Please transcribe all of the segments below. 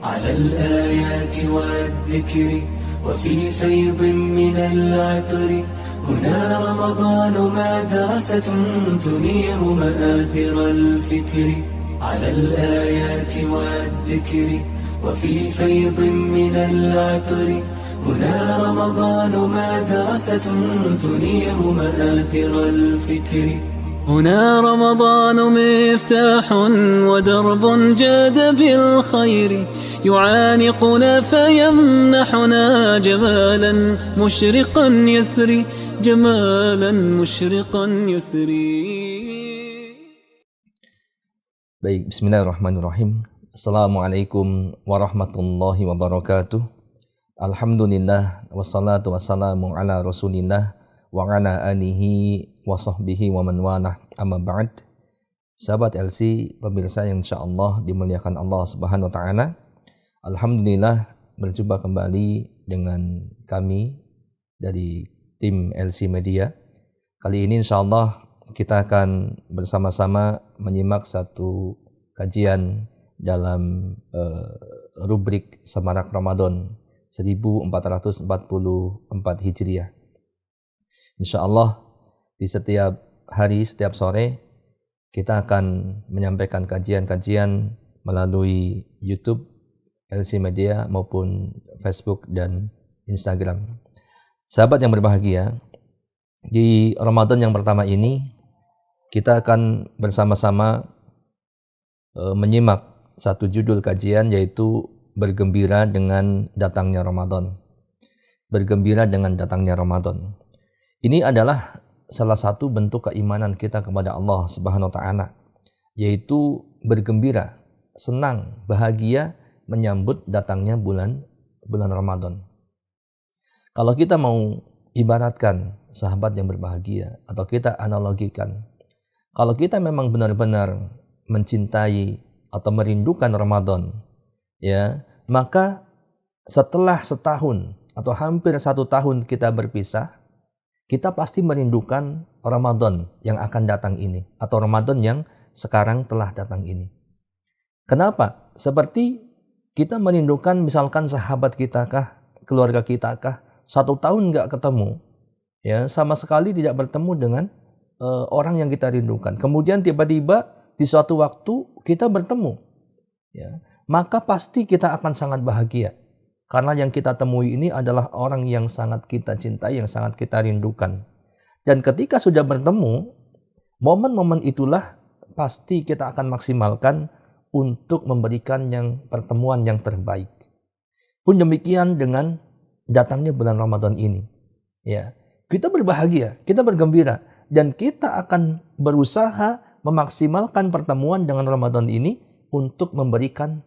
على الآيات والذكر وفي فيض من العطر هنا رمضان مدرسة تنير مآثر الفكر على الآيات والذكر وفي فيض من العطر هنا رمضان مدرسة تنير مآثر الفكر هنا رمضان مفتاح ودرب جاد بالخير يعانقنا فيمنحنا جمالا مشرقا يسري جمالا مشرقا يسري. Baik, bismillahirrahmanirrahim. Assalamualaikum warahmatullahi wabarakatuh. Alhamdulillah wassalatu wassalamu ala rasulillah wa ala alihi wa sahbihi wa man walah, amma ba'd. Sahabat LC, pemirsa yang insyaallah dimuliakan Allah Subhanahu wa taala. Alhamdulillah berjumpa kembali dengan kami dari tim LC Media. Kali ini insyaallah kita akan bersama-sama menyimak satu kajian dalam rubrik Semarak Ramadan 1444 Hijriah. Insyaallah di setiap hari, setiap sore kita akan menyampaikan kajian-kajian melalui YouTube LC Media maupun Facebook dan Instagram. Sahabat yang berbahagia, di Ramadan yang pertama ini kita akan bersama-sama menyimak satu judul kajian, yaitu bergembira dengan datangnya Ramadan. Bergembira dengan datangnya Ramadan. Ini adalah salah satu bentuk keimanan kita kepada Allah Subhanahu wa taala, yaitu bergembira, senang, bahagia menyambut datangnya bulan Ramadan. Kalau kita mau ibaratkan sahabat yang berbahagia, atau kita analogikan, kalau kita memang benar-benar mencintai atau merindukan Ramadan, ya, maka setelah setahun atau hampir 1 tahun kita berpisah, kita pasti merindukan Ramadan yang akan datang ini, atau Ramadan yang sekarang telah datang ini. Kenapa? Seperti kita merindukan misalkan sahabat kita kah, keluarga kita kah, 1 tahun nggak ketemu, ya, sama sekali tidak bertemu dengan orang yang kita rindukan. Kemudian tiba-tiba di suatu waktu kita bertemu, ya, maka pasti kita akan sangat bahagia. Karena yang kita temui ini adalah orang yang sangat kita cintai, yang sangat kita rindukan. Dan ketika sudah bertemu, momen-momen itulah pasti kita akan maksimalkan untuk memberikan pertemuan yang terbaik. Pun demikian dengan datangnya bulan Ramadan ini. Ya, kita berbahagia, kita bergembira, dan kita akan berusaha memaksimalkan pertemuan dengan Ramadan ini untuk memberikan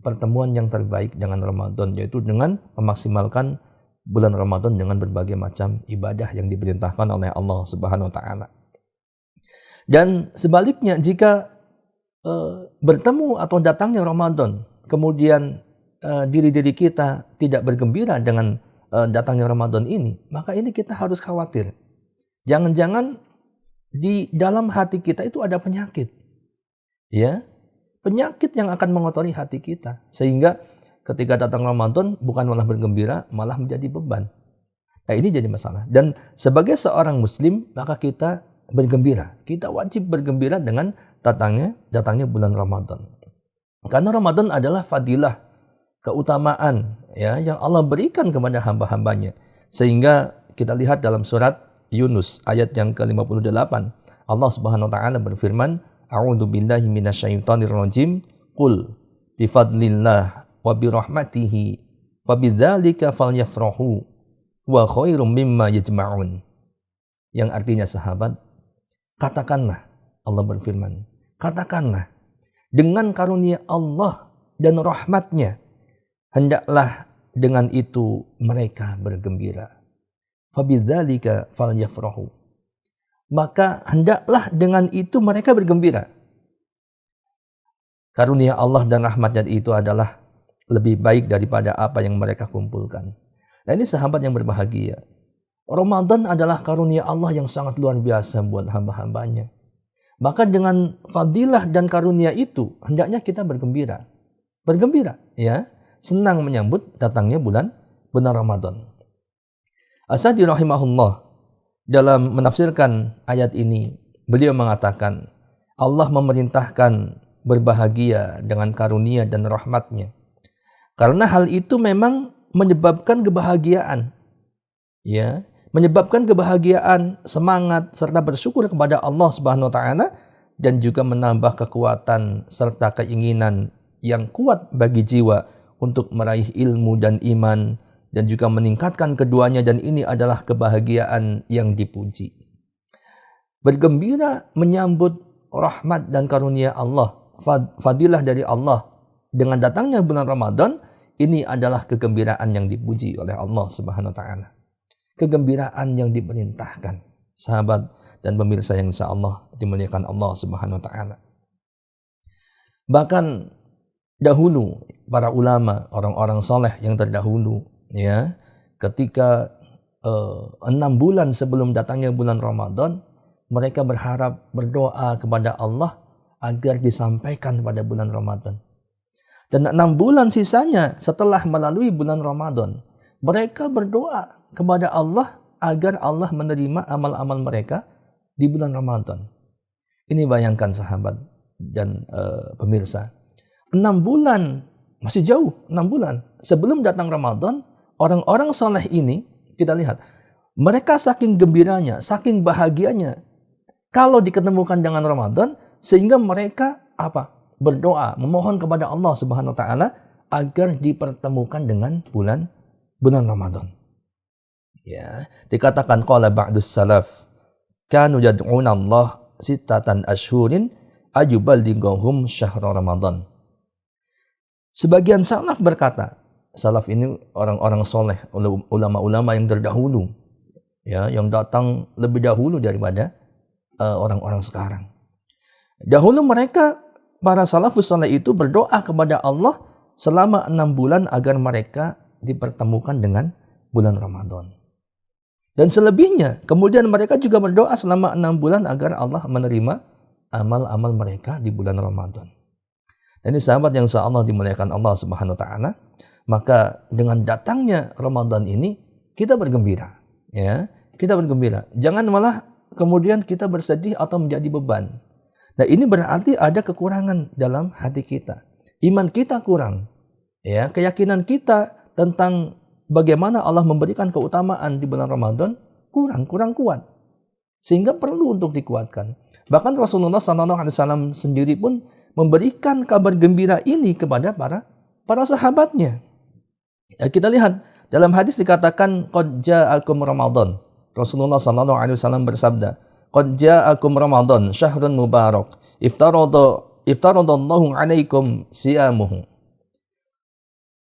pertemuan yang terbaik dengan Ramadan, yaitu dengan memaksimalkan bulan Ramadan dengan berbagai macam ibadah yang diperintahkan oleh Allah Subhanahu wa taala. Dan sebaliknya, jika bertemu atau datangnya Ramadan, kemudian diri-diri kita tidak bergembira dengan datangnya Ramadan ini, maka ini kita harus khawatir. Jangan-jangan di dalam hati kita itu ada penyakit. Ya, penyakit yang akan mengotori hati kita, sehingga ketika datang Ramadan bukan malah bergembira, malah menjadi beban. Nah, ini jadi masalah. Dan sebagai seorang muslim, maka kita bergembira. Kita wajib bergembira dengan datangnya bulan Ramadan. Karena Ramadan adalah fadilah, keutamaan, ya, yang Allah berikan kepada hamba-hambanya. Sehingga kita lihat dalam surat Yunus ayat yang ke-58, Allah Subhanahu wa taala berfirman, A'udzu billahi minasyaitonir rajim. Qul bi fadlillah wa bi rahmatihi fabidzalika falyafrahu wa khairum mimma yajma'un. Yang artinya, sahabat, katakanlah, Allah berfirman, katakanlah, dengan karunia Allah dan rahmatnya, hendaklah dengan itu mereka bergembira. Fabidzalika falyafrahu. Maka hendaklah dengan itu mereka bergembira. Karunia Allah dan rahmatnya itu adalah lebih baik daripada apa yang mereka kumpulkan. Nah, ini sahabat yang berbahagia. Ramadan adalah karunia Allah yang sangat luar biasa buat hamba-hambanya. Maka dengan fadilah dan karunia itu, hendaknya kita bergembira. bergembira, ya, senang menyambut datangnya bulan Ramadan. As-Sa'di rahimahullah dalam menafsirkan ayat ini, beliau mengatakan Allah memerintahkan berbahagia dengan karunia dan rahmat-Nya. Karena hal itu memang menyebabkan kebahagiaan. Ya, menyebabkan kebahagiaan, semangat serta bersyukur kepada Allah Subhanahu wa taala dan juga menambah kekuatan serta keinginan yang kuat bagi jiwa untuk meraih ilmu dan iman dan juga meningkatkan keduanya, dan ini adalah kebahagiaan yang dipuji. Bergembira menyambut rahmat dan karunia Allah, fadilah dari Allah dengan datangnya bulan Ramadan, ini adalah kegembiraan yang dipuji oleh Allah Subhanahu wa taala. Kegembiraan yang diperintahkan, sahabat dan pemirsa yang insyaallah dimuliakan Allah Subhanahu wa taala. Bahkan dahulu para ulama, orang-orang soleh yang terdahulu, ya, ketika 6 bulan sebelum datangnya bulan Ramadan, mereka berdoa kepada Allah agar disampaikan pada bulan Ramadan. Dan 6 bulan sisanya setelah melalui bulan Ramadan, mereka berdoa kepada Allah agar Allah menerima amal-amal mereka di bulan Ramadan. Ini bayangkan sahabat dan pemirsa, 6 bulan, masih jauh 6 bulan sebelum datang Ramadan, orang-orang soleh ini, kita lihat, mereka saking gembiranya, saking bahagianya kalau diketemukan dengan Ramadan, sehingga mereka berdoa, memohon kepada Allah Subhanahu wa taala agar dipertemukan dengan bulan Ramadan. Ya, dikatakan qala ba'dus salaf kanu yad'una Allah sittatan ashhurin ayuballighum syahra Ramadan. Sebagian salaf berkata, salaf ini orang-orang soleh, ulama-ulama yang terdahulu, ya, yang datang lebih dahulu daripada orang-orang sekarang. Dahulu mereka, para salafus soleh itu berdoa kepada Allah selama 6 bulan agar mereka dipertemukan dengan bulan Ramadan. Dan selebihnya, kemudian mereka juga berdoa selama 6 bulan agar Allah menerima amal-amal mereka di bulan Ramadan. Dan ini sahabat yang insyaallah dimuliakan Allah Subhanahu wa taala, maka dengan datangnya Ramadan ini kita bergembira, ya. Kita bergembira. Jangan malah kemudian kita bersedih atau menjadi beban. Nah, ini berarti ada kekurangan dalam hati kita. Iman kita kurang. Ya, keyakinan kita tentang bagaimana Allah memberikan keutamaan di bulan Ramadan kurang kuat. Sehingga perlu untuk dikuatkan. Bahkan Rasulullah SAW sendiri pun memberikan kabar gembira ini kepada para sahabatnya. Ya, kita lihat dalam hadis dikatakan qad ja'akum Ramadan. Rasulullah SAW bersabda, qad ja'akum Ramadan syahrun mubarak iftaradallahu alaikum siyamuhu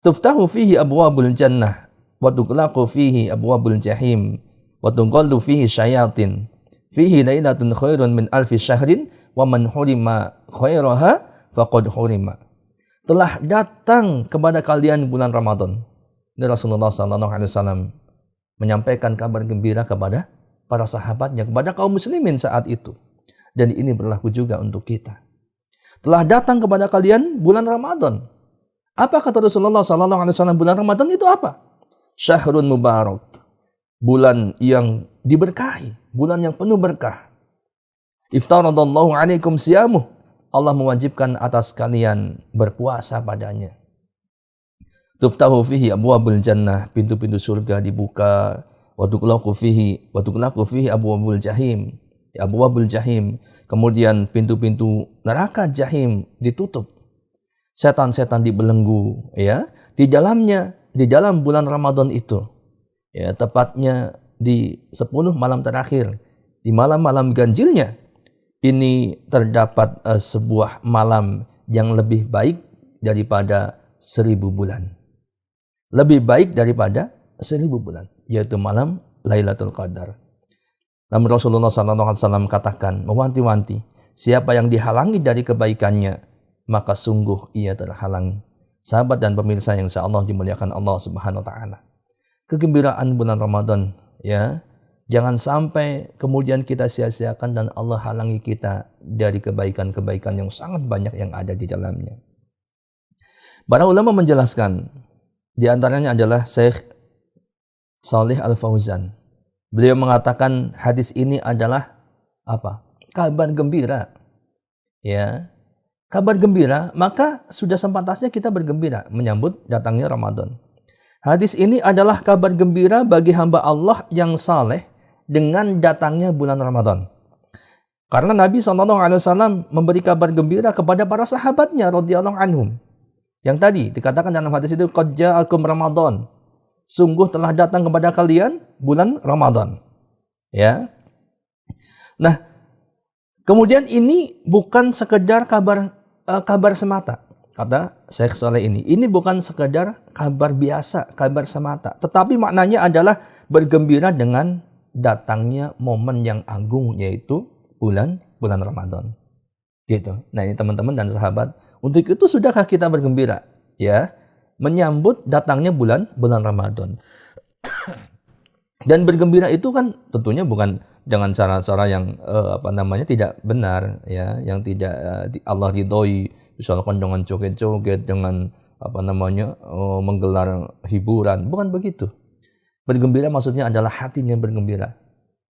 tuftahu fihi abwabul jannah wa tuqlaqu fihi abwabul jahim wa tuqallu fihi syayatin fihi lailatun khairun min alfi syahrin wa man hurima khairaha faqad hurima. Telah datang kepada kalian bulan Ramadan. Ini Rasulullah SAW menyampaikan kabar gembira kepada para sahabatnya, kepada kaum muslimin saat itu. Dan ini berlaku juga untuk kita. Telah datang kepada kalian bulan Ramadan. Apa kata Rasulullah SAW? Bulan Ramadan itu apa? Syahrun mubarak. Bulan yang diberkahi. Bulan yang penuh berkah. Iftaradallahu alaikum siyamuh. Allah mewajibkan atas kalian berpuasa padanya. Tuftahu fihi abwabul jannah. Pintu-pintu surga dibuka. Wa tuqlaqu fihi abwabul jahim. Abwabul jahim. Kemudian pintu-pintu neraka jahim ditutup. Setan-setan dibelenggu, ya. Di dalam bulan Ramadan itu, ya, tepatnya di 10 malam terakhir, di malam-malam ganjilnya, ini terdapat sebuah malam yang lebih baik daripada 1000 bulan. Lebih baik daripada 1000 bulan, yaitu malam Lailatul Qadar. Namun Rasulullah SAW katakan, mewanti-wanti, siapa yang dihalangi dari kebaikannya, maka sungguh ia terhalangi. Sahabat dan pemirsa yang insyaallah dimuliakan Allah Subhanahu wa taala. Kegembiraan bulan Ramadan, ya. Jangan sampai kemudian kita sia-siakan dan Allah halangi kita dari kebaikan-kebaikan yang sangat banyak yang ada di dalamnya. Para ulama menjelaskan, di antaranya adalah Syekh Shalih Al Fauzan. Beliau mengatakan hadis ini adalah apa? Kabar gembira. Ya. Kabar gembira, maka sudah sepantasnya kita bergembira menyambut datangnya Ramadan. Hadis ini adalah kabar gembira bagi hamba Allah yang saleh dengan datangnya bulan Ramadan. Karena Nabi SAW memberi kabar gembira kepada para sahabatnya radhiyallahu anhum. Yang tadi dikatakan dalam hadis itu, qad ja'akum Ramadan. Sungguh telah datang kepada kalian bulan Ramadan. Ya. Nah, kemudian ini bukan sekedar kabar semata. Kata Syekh Saleh ini bukan sekedar kabar biasa, kabar semata. Tetapi maknanya adalah bergembira dengan datangnya momen yang agung, yaitu bulan Ramadan. Gitu. Nah, ini teman-teman dan sahabat, untuk itu sudahkah kita bergembira? Ya, menyambut datangnya bulan Ramadan. Dan bergembira itu kan tentunya bukan dengan cara-cara yang tidak benar, ya, yang tidak Allah ridhoi, misalkan dengan joget-joget, dengan menggelar hiburan, bukan begitu. Bergembira maksudnya adalah hatinya bergembira,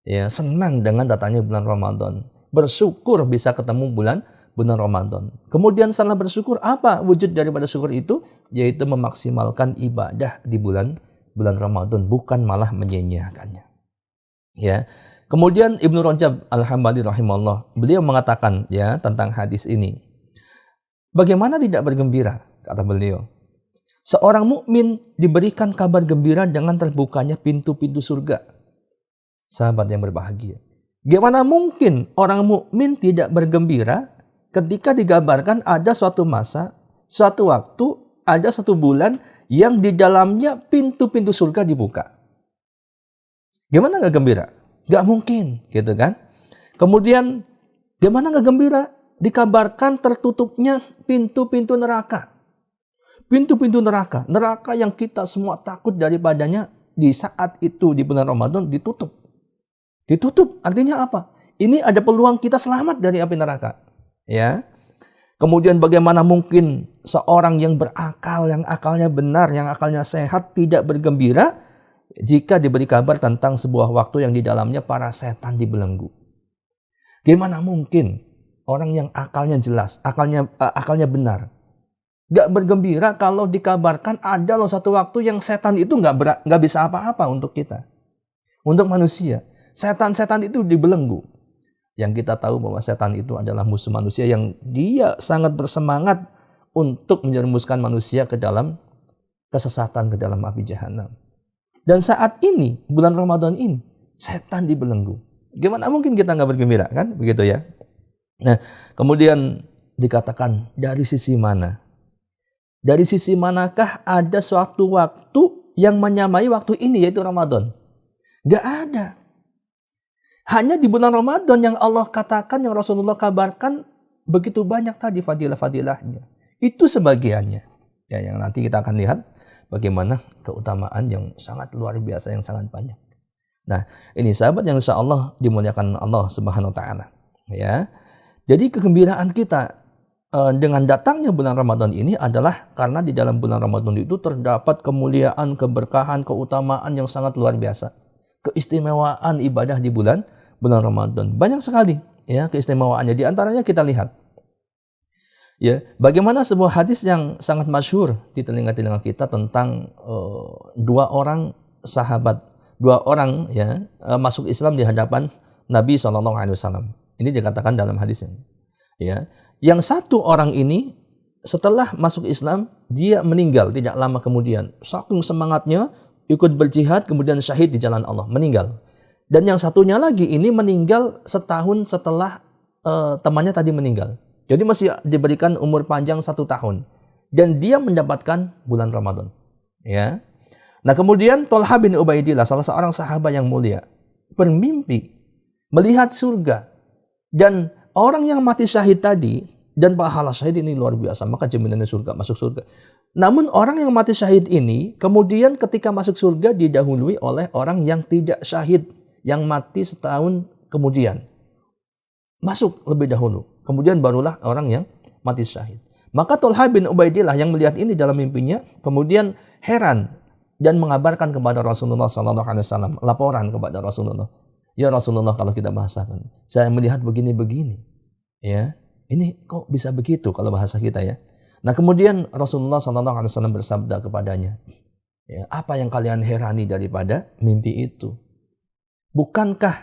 ya, senang dengan datangnya bulan Ramadan, bersyukur bisa ketemu bulan Ramadan. Kemudian setelah bersyukur, apa wujud daripada syukur itu? Yaitu memaksimalkan ibadah di bulan Ramadan, bukan malah menyia-nyiakannya. Ya. Kemudian Ibnu Rajab Al-Hambali rahimahullah, beliau mengatakan ya tentang hadis ini. Bagaimana tidak bergembira? Kata beliau. Seorang mukmin diberikan kabar gembira dengan terbukanya pintu-pintu surga. Sahabat yang berbahagia. Bagaimana mungkin orang mukmin tidak bergembira ketika digambarkan ada suatu masa, suatu waktu, ada satu bulan yang di dalamnya pintu-pintu surga dibuka. Gimana nggak gembira? Nggak mungkin, gitu kan? Kemudian gimana nggak gembira? Dikabarkan tertutupnya pintu-pintu neraka. Pintu-pintu neraka yang kita semua takut daripadanya, di saat itu di bulan Ramadan ditutup. Ditutup artinya apa? Ini ada peluang kita selamat dari api neraka. Ya. Kemudian bagaimana mungkin seorang yang berakal, yang akalnya benar, yang akalnya sehat tidak bergembira jika diberi kabar tentang sebuah waktu yang di dalamnya para setan dibelenggu? Gimana mungkin orang yang akalnya jelas, akalnya benar, gak bergembira kalau dikabarkan ada loh satu waktu yang setan itu gak bisa apa-apa untuk kita, untuk manusia. Setan-setan itu dibelenggu. Yang kita tahu bahwa setan itu adalah musuh manusia yang dia sangat bersemangat untuk menjerumuskan manusia ke dalam kesesatan, ke dalam api jahanam. Dan saat ini, bulan Ramadan ini, setan dibelenggu. Gimana mungkin kita nggak bergembira, kan? Begitu ya. Nah, kemudian dikatakan dari sisi mana? Dari sisi manakah ada suatu waktu yang menyamai waktu ini, yaitu Ramadan? Nggak ada. Hanya di bulan Ramadan yang Allah katakan, yang Rasulullah kabarkan begitu banyak tadi fadilah-fadilahnya. Itu sebagiannya. Ya, yang nanti kita akan lihat bagaimana keutamaan yang sangat luar biasa, yang sangat banyak. Nah, ini sahabat yang insya Allah dimuliakan Allah Subhanahu Wa Taala. Ya, jadi kegembiraan kita dengan datangnya bulan Ramadan ini adalah karena di dalam bulan Ramadan itu terdapat kemuliaan, keberkahan, keutamaan yang sangat luar biasa. Keistimewaan ibadah di bulan Ramadan banyak sekali, ya, keistimewaannya. Di antaranya kita lihat, ya, bagaimana sebuah hadis yang sangat masyhur di telinga-telinga kita tentang dua orang sahabat, ya, masuk Islam di hadapan Nabi SAW. Ini dikatakan dalam hadis ini. Ya, yang satu orang ini setelah masuk Islam dia meninggal tidak lama kemudian. Saking semangatnya ikut berjihad, kemudian syahid di jalan Allah, meninggal. Dan yang satunya lagi ini meninggal setahun setelah temannya tadi meninggal. Jadi masih diberikan umur panjang 1 tahun. Dan dia mendapatkan bulan Ramadan. Ya. Nah, kemudian Thalha bin Ubaidillah, salah seorang sahabat yang mulia, bermimpi melihat surga. Dan orang yang mati syahid tadi, dan pahala syahid ini luar biasa, maka jaminannya surga, masuk surga. Namun orang yang mati syahid ini, kemudian ketika masuk surga didahului oleh orang yang tidak syahid, yang mati setahun kemudian. Masuk lebih dahulu. Kemudian barulah orang yang mati syahid. Maka Thalha bin Ubaidillah yang melihat ini dalam mimpinya kemudian heran dan mengabarkan kepada Rasulullah SAW, laporan kepada Rasulullah. Ya Rasulullah, kalau kita bahasakan, saya melihat begini-begini. Ya, ini kok bisa begitu kalau bahasa kita ya. Nah kemudian Rasulullah SAW bersabda kepadanya, ya, apa yang kalian herani daripada mimpi itu? Bukankah,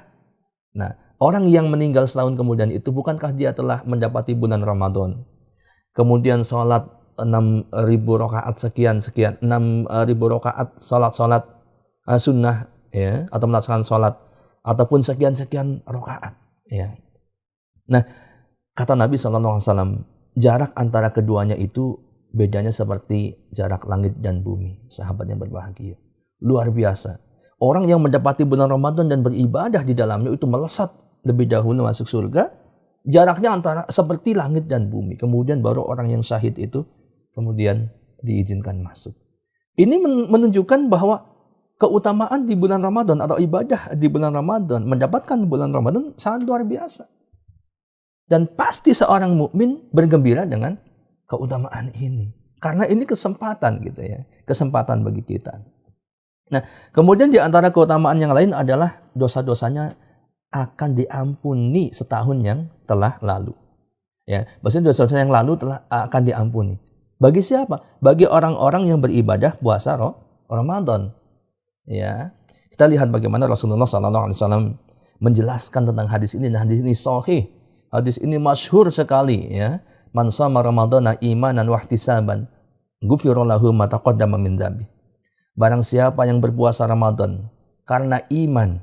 nah orang yang meninggal setahun kemudian itu, bukankah dia telah mendapati bulan Ramadan? Kemudian sholat 6.000 rakaat sekian 6.000 rakaat sholat sunnah ya, atau melaksanakan sholat ataupun sekian rakaat ya. Nah kata Nabi SAW, jarak antara keduanya itu bedanya seperti jarak langit dan bumi. Sahabat yang berbahagia, luar biasa. Orang yang mendapati bulan Ramadan dan beribadah di dalamnya itu melesat lebih dahulu masuk surga. Jaraknya antara seperti langit dan bumi. Kemudian baru orang yang syahid itu kemudian diizinkan masuk. Ini menunjukkan bahwa keutamaan di bulan Ramadan atau ibadah di bulan Ramadan, mendapatkan bulan Ramadan sangat luar biasa. Dan pasti seorang mukmin bergembira dengan keutamaan ini. Karena ini kesempatan gitu ya. Kesempatan bagi kita. Nah, kemudian di antara keutamaan yang lain adalah dosa-dosanya akan diampuni setahun yang telah lalu. Ya, maksudnya dosa-dosa yang lalu akan diampuni. Bagi siapa? Bagi orang-orang yang beribadah puasa Ramadan. Ya, kita lihat bagaimana Rasulullah SAW menjelaskan tentang hadis ini. Dan hadis ini sahih. Hadis ini masyhur sekali. Ya, man shama ramadhana imanan wa ihtisaban ghufira lahu ma taqaddama min dzambi. Barang siapa yang berpuasa Ramadan karena iman,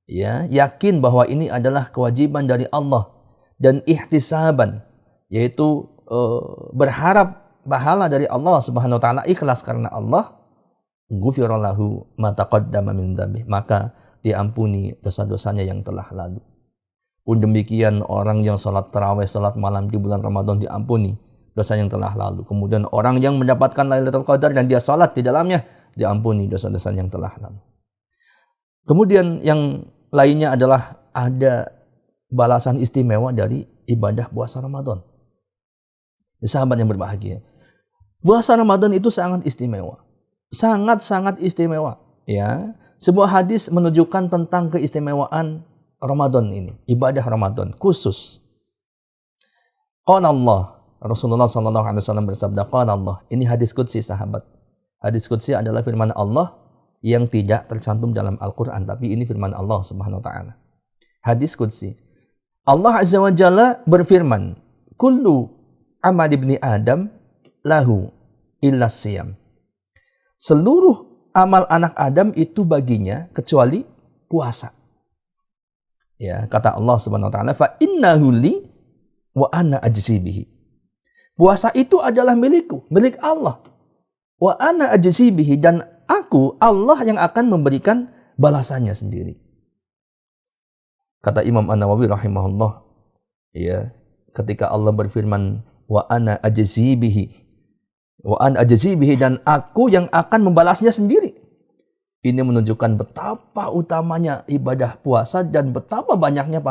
ya, yakin bahwa ini adalah kewajiban dari Allah, dan ihtisaban, yaitu berharap pahala dari Allah Subhanahu wa taala, ikhlas karena Allah, ghufira lahu ma taqaddama min dzambi, maka diampuni dosa-dosanya yang telah lalu. Pun demikian orang yang salat tarawih, salat malam di bulan Ramadan diampuni dosa yang telah lalu. Kemudian orang yang mendapatkan Lailatul Qadar dan dia salat di dalamnya, diampuni dosa-dosa yang telah lalu. Kemudian yang lainnya adalah ada balasan istimewa dari ibadah puasa Ramadan. Sahabat yang berbahagia, puasa Ramadan itu sangat istimewa. Sangat-sangat istimewa. Ya, sebuah hadis menunjukkan tentang keistimewaan Ramadan ini, ibadah Ramadan khusus. Qala Allah, Rasulullah SAW bersabda, qala Allah. Ini hadis qudsi sahabat. Hadis qudsi adalah firman Allah yang tidak tercantum dalam Al-Quran, tapi ini firman Allah Subhanahu wa taala. Hadis qudsi. Allah Azza wa Jalla berfirman, kullu amal ibni Adam lahu illa siyam. Seluruh amal anak Adam itu baginya kecuali puasa. Ya, kata Allah Subhanahu wa taala, fa innahu li wa ana ajzi bihi. Puasa itu adalah milikku, milik Allah. Wa ana ajzi bihi, dan aku, Allah yang akan memberikan balasannya sendiri. Kata Imam An-Nawawi rahimahullah, ya, ketika Allah berfirman wa ana ajzi bihi, wa ana ajzi bihi, dan aku yang akan membalasnya sendiri. Ini menunjukkan betapa utamanya ibadah puasa dan betapa banyaknya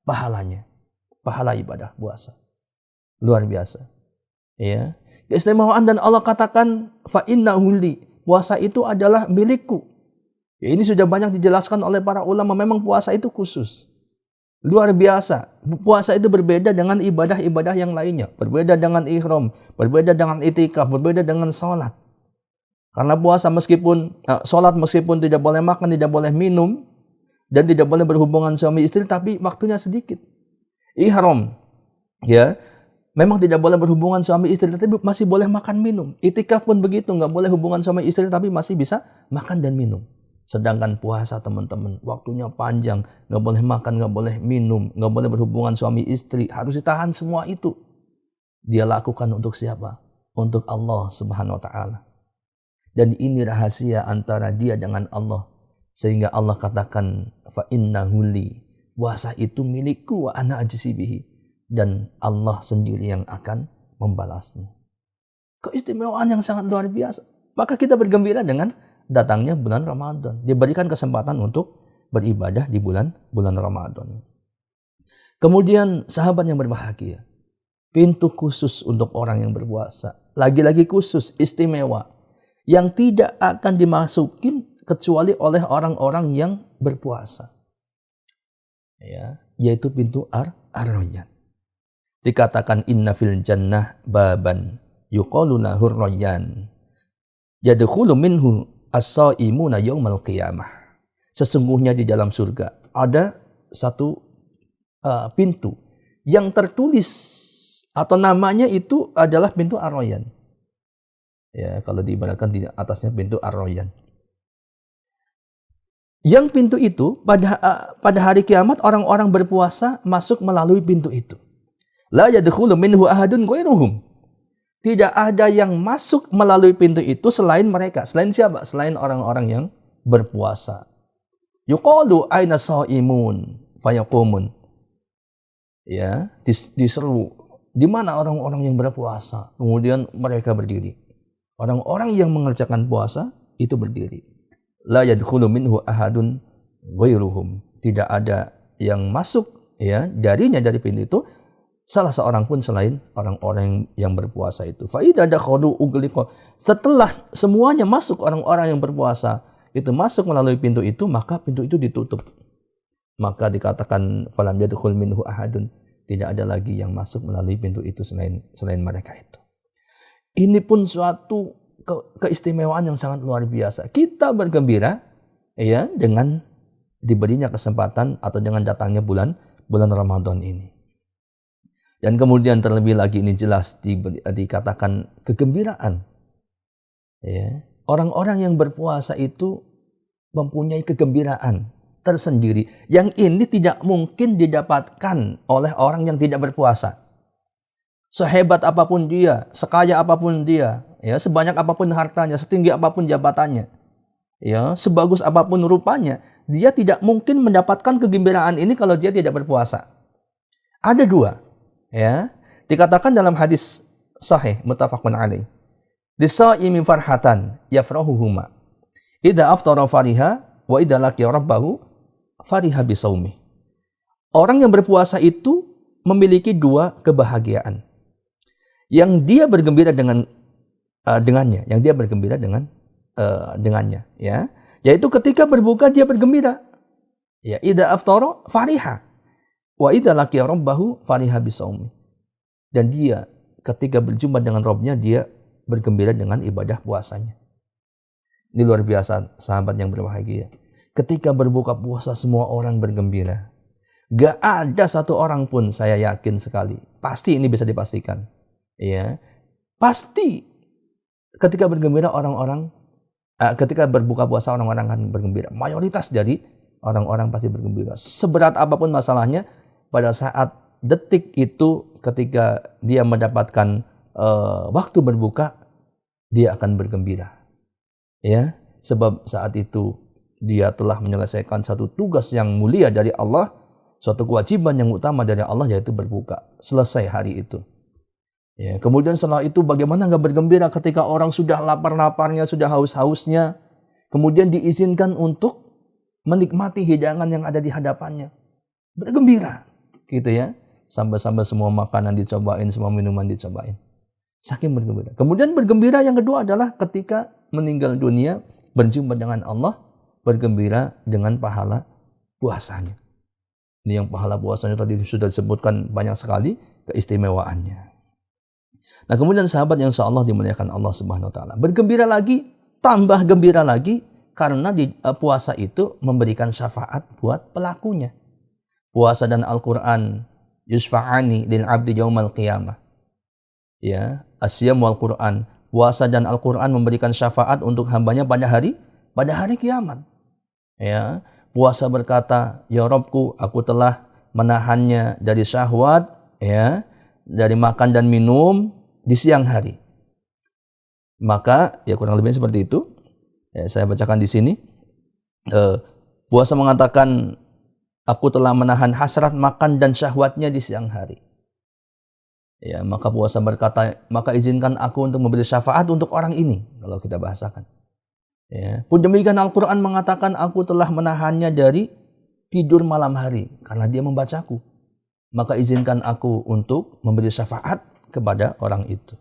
pahalanya. Pahala ibadah puasa. Luar biasa. Ya. Keistimewaan, dan Allah katakan fa innahu li, puasa itu adalah milikku. Ya, ini sudah banyak dijelaskan oleh para ulama, memang puasa itu khusus. Luar biasa. Puasa itu berbeda dengan ibadah-ibadah yang lainnya. Berbeda dengan ihram, berbeda dengan itikaf, berbeda dengan sholat. Karena puasa meskipun, sholat meskipun tidak boleh makan, tidak boleh minum, dan tidak boleh berhubungan suami istri, tapi waktunya sedikit. Ihram, ya, memang tidak boleh berhubungan suami istri, tapi masih boleh makan minum. Itikaf pun begitu, nggak boleh hubungan suami istri, tapi masih bisa makan dan minum. Sedangkan puasa teman-teman, waktunya panjang, nggak boleh makan, nggak boleh minum, nggak boleh berhubungan suami istri, harus ditahan semua itu. Dia lakukan untuk siapa? Untuk Allah Subhanahu wa taala. Dan ini rahasia antara dia dengan Allah. Sehingga Allah katakan fa innahu li, puasa itu milikku wa ana ajzi bihi, dan Allah sendiri yang akan membalasnya. Keistimewaan yang sangat luar biasa. Maka kita bergembira dengan datangnya bulan Ramadan. Diberikan kesempatan untuk beribadah di bulan Ramadan. Kemudian sahabat yang berbahagia, pintu khusus untuk orang yang berpuasa. Lagi-lagi khusus, istimewa. Yang tidak akan dimasukin kecuali oleh orang-orang yang berpuasa. Ya, yaitu pintu Ar-Rayyan. Dikatakan inna fil jannah baban yuqalu lahu Rayyan. Yadkhulu minhu as-shaimuna yaumal qiyamah. Sesungguhnya di dalam surga ada satu pintu yang tertulis atau namanya itu adalah pintu Ar-Rayyan. Ya, kalau diibaratkan di atasnya pintu Ar-Rayyan. Yang pintu itu pada hari kiamat orang-orang berpuasa masuk melalui pintu itu. La yadkhulu minhu ahadun ghairuhum. Tidak ada yang masuk melalui pintu itu selain mereka. Selain siapa? Selain orang-orang yang berpuasa. Yuqalu aina shaimun fayaqumun. Ya, diseru, di mana orang-orang yang berpuasa? Kemudian mereka berdiri. Orang-orang yang mengerjakan puasa itu berdiri. La yadkhulu minhu ahadun ghairuhum. Tidak ada yang masuk ya darinya dari pintu itu salah seorang pun selain orang-orang yang berpuasa itu. Fa idza dakhalu ughliqa. Setelah semuanya masuk orang-orang yang berpuasa itu masuk melalui pintu itu, maka pintu itu ditutup. Maka dikatakan falam yadkhul minhu ahadun. Tidak ada lagi yang masuk melalui pintu itu selain mereka itu. Ini pun suatu keistimewaan yang sangat luar biasa. Kita bergembira ya dengan diberinya kesempatan atau dengan datangnya bulan Ramadan ini. Dan kemudian terlebih lagi ini jelas dikatakan kegembiraan. Ya, orang-orang yang berpuasa itu mempunyai kegembiraan tersendiri yang ini tidak mungkin didapatkan oleh orang yang tidak berpuasa. Sehebat apapun dia, sekaya apapun dia, ya, sebanyak apapun hartanya, setinggi apapun jabatannya, ya, sebagus apapun rupanya, dia tidak mungkin mendapatkan kegembiraan ini kalau dia tidak berpuasa. Ada dua, ya, dikatakan dalam hadis sahih muttafaqun alaih. Lisaimi farhatan yafrahuhuma. Idza aftara fariha wa idza laqiya rabbahu fariha bisaumi. Orang yang berpuasa itu memiliki dua kebahagiaan. Yang dia bergembira dengannya, yang dia bergembira dengannya, ya, yaitu ketika berbuka dia bergembira, ya, idza aftara fariha wa idza laqiya rabbahu fariha bisaumi. Dan dia ketika berjumpa dengan Rabbnya dia bergembira dengan ibadah puasanya. Ini luar biasa sahabat yang berbahagia. Ketika berbuka puasa semua orang bergembira. Gak ada satu orang pun, saya yakin sekali, pasti ini bisa dipastikan. Ya, pasti ketika bergembira ketika berbuka puasa orang-orang akan bergembira. Mayoritas dari orang-orang pasti bergembira. Seberat apapun masalahnya, pada saat detik itu ketika dia mendapatkan waktu berbuka, dia akan bergembira. Ya, sebab saat itu dia telah menyelesaikan satu tugas yang mulia dari Allah, suatu kewajiban yang utama dari Allah, yaitu berbuka. Selesai hari itu. Ya, kemudian setelah itu bagaimana nggak bergembira ketika orang sudah lapar-laparnya, sudah haus-hausnya, kemudian diizinkan untuk menikmati hidangan yang ada di hadapannya. Bergembira, gitu ya. Sampai-sampai semua makanan dicobain, semua minuman dicobain. Saking bergembira. Kemudian bergembira yang kedua adalah ketika meninggal dunia, berjumpa dengan Allah, bergembira dengan pahala puasanya. Ini yang pahala puasanya tadi sudah disebutkan banyak sekali keistimewaannya. Nah, kemudian sahabat yang insyaallah dimuliakan Allah Subhanahu wa taala, bergembira lagi, tambah gembira lagi karena puasa itu memberikan syafaat buat pelakunya. Puasa dan Al-Qur'an yusfa'ani lil 'abdi yaumal qiyamah. Ya, asyam wal Qur'an, puasa dan Al-Qur'an memberikan syafaat untuk hambanya pada hari kiamat. Ya, puasa berkata, "Ya Rabbku, aku telah menahannya dari syahwat, ya, dari makan dan minum di siang hari." Maka ya kurang lebih seperti itu. Ya, saya bacakan di sini. Puasa mengatakan, "Aku telah menahan hasrat makan dan syahwatnya di siang hari." Ya, maka puasa berkata, "Maka izinkan aku untuk memberi syafaat untuk orang ini." Kalau kita bahasakan. Ya, pun demikian Al-Quran mengatakan, "Aku telah menahannya dari tidur malam hari karena dia membacaku." maka izinkan aku untuk memberi syafaat kepada orang itu.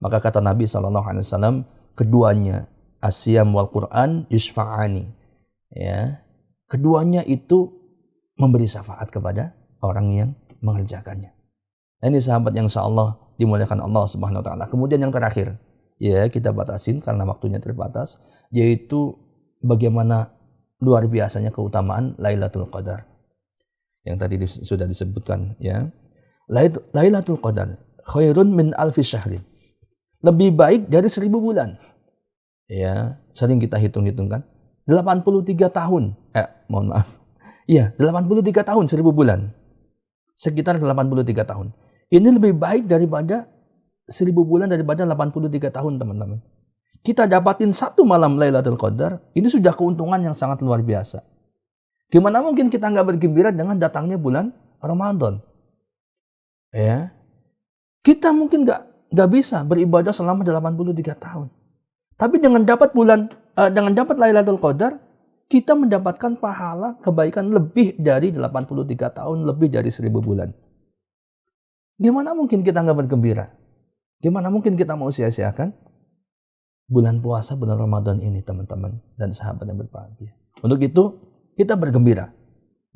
Maka kata Nabi SAW, keduanya asyam wal Quran yusfa'ani. Ya, keduanya itu memberi syafaat kepada orang yang mengerjakannya. Ini sahabat yang insyaallah dimuliakan Allah Subhanahu wa taala. Kemudian yang terakhir, ya kita batasin karena waktunya terbatas, yaitu bagaimana luar biasanya keutamaan Lailatul Qadar. Yang tadi sudah disebutkan, ya. Lailatul Qadar khairun min alfi syahrin. Lebih baik dari 1000 bulan. Ya, sering kita hitung-hitungkan. 83 tahun. Mohon maaf. Iya, 83 tahun 1000 bulan. Sekitar 83 tahun. Ini lebih baik daripada 1000 bulan, daripada 83 tahun, teman-teman. Kita dapatin satu malam Lailatul Qadar, ini sudah keuntungan yang sangat luar biasa. Gimana mungkin kita nggak bergembira dengan datangnya bulan Ramadan? Ya, kita mungkin nggak bisa beribadah selama 83 tahun. Tapi dengan dapat Lailatul Qadar, kita mendapatkan pahala kebaikan lebih dari 83 tahun, lebih dari 1000 bulan. Gimana mungkin kita nggak bergembira? Gimana mungkin kita mau sia-siakan bulan puasa, bulan Ramadan ini, teman-teman dan sahabat yang berbahagia? Untuk itu, kita bergembira.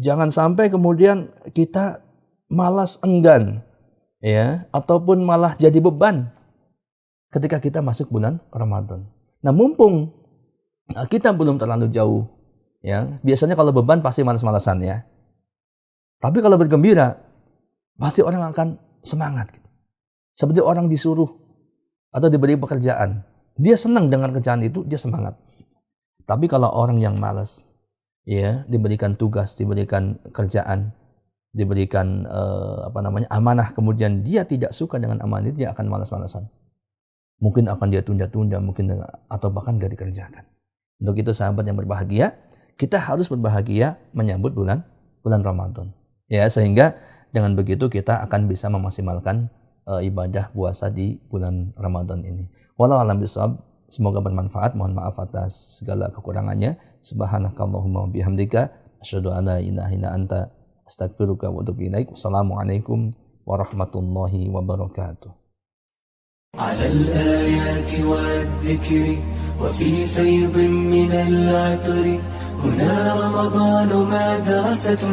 Jangan sampai kemudian kita malas enggan, ya, ataupun malah jadi beban ketika kita masuk bulan Ramadan. Nah, mumpung kita belum terlalu jauh, ya, biasanya kalau beban pasti malas-malasan, ya. Tapi kalau bergembira, pasti orang akan semangat. Seperti orang disuruh atau diberi pekerjaan, dia senang dengan kerjaan itu, dia semangat. Tapi kalau orang yang malas, ya, diberikan tugas, diberikan kerjaan, diberikan amanah, kemudian dia tidak suka dengan amanah itu, dia akan malas-malasan. Mungkin akan dia tunda-tunda, mungkin atau bahkan gak dikerjakan. Untuk itu sahabat yang berbahagia, kita harus berbahagia menyambut bulan Ramadan. Ya, sehingga dengan begitu kita akan bisa memaksimalkan ibadah puasa di bulan Ramadan ini. Wallahu a'lam bishawab. Semoga bermanfaat. Mohon maaf atas segala kekurangannya. Subhanakallahumma wa bihamdika asyhadu an la ilaha illa anta astaghfiruka wa atubu ilaik. Wassalamualaikum warahmatullahi wabarakatuh. على الآيات والذكر وفي فيض من العطر هنا رمضان مدرسة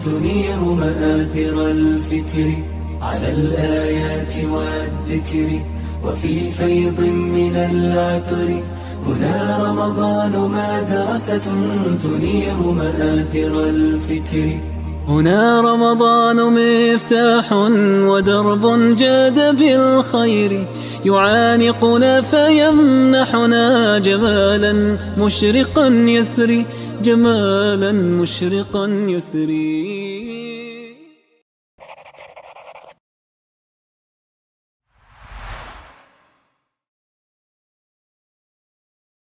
تنير مآثر الفكر على الآيات والذكر وفي فيض من العطر هنا رمضان مدرسة تنير مآثر الفكر هنا رمضان مفتاح ودرب جاد بالخير يعانقنا فيمنحنا جمالا مشرقا يسري جمالا مشرقا يسري